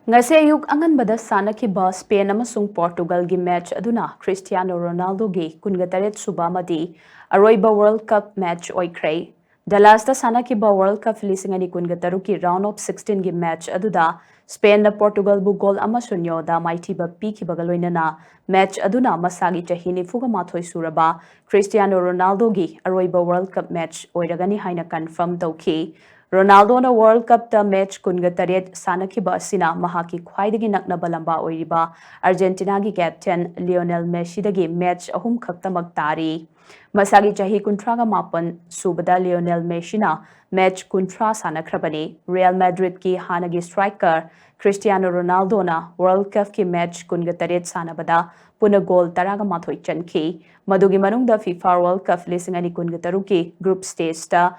Ngasi ayuk anganbada sanakhiba Spain amasung Portugal gi match aduna Cristiano Ronaldo gi 48 suba amadi Aroiba World Cup match oikhrei. Dallas ta sanakhiba World Cup lisingani 46 ki round of 16 gi match aduda Spain na Portugal bu goal amasunyo da maithiba pikhibaga loinana match aduna masagi chahi 94 suraba Cristiano Ronaldo gi Aroiba World Cup match oiragani haina confirm tawki. Ronaldo na World Cup ta match 48 sanakhiba asina mahaki khwaidagi naknaba lamba oiriba Argentina gi captain Lionel Messi dagi match ahum khaktamak tari. Masagi chahi 38 subada Lionel Messi na match 30 sanakhrabani. Real Madrid ki hanagi striker Cristiano Ronaldo na World Cup ki match 48 sanabada puna goal taraga mathoi chanki. Madugi manungda FIFA World Cup lisingani 46 ki group stage ta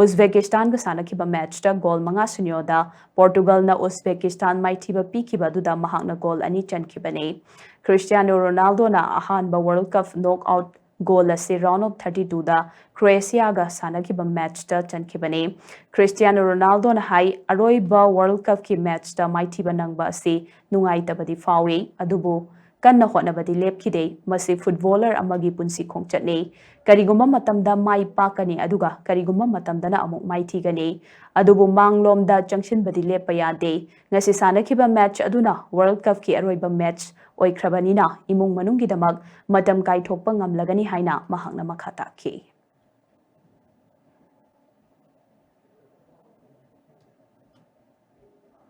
Uzbekistan ga sanakhiba match ta goal 5-0 da Portugal na Uzbekistan maithiba pikhiba duda mahakna goal ani chankhibani. Cristiano Ronaldo na ahanba World Cup knockout goal ase round of 32 da Croatia ga sanakhiba match ta chankhibani. Cristiano Ronaldo na hai Aroiba World Cup ki match ta maithiba nangba ase nungaitabadi fawi adubu kanna hotnabadi lepkhide masi footballer amagi punsi khongchatne karigumba matamda mai pakani aduga karigumba matamdana amuk mai thigani adubu manglomda changshinbadi lepa yade ngasi sanakhiba match aduna World Cup ki aroiba match oikhrabanina imung manungi damak matam kai thokpa ngamlagani haina mahakna makha takhi.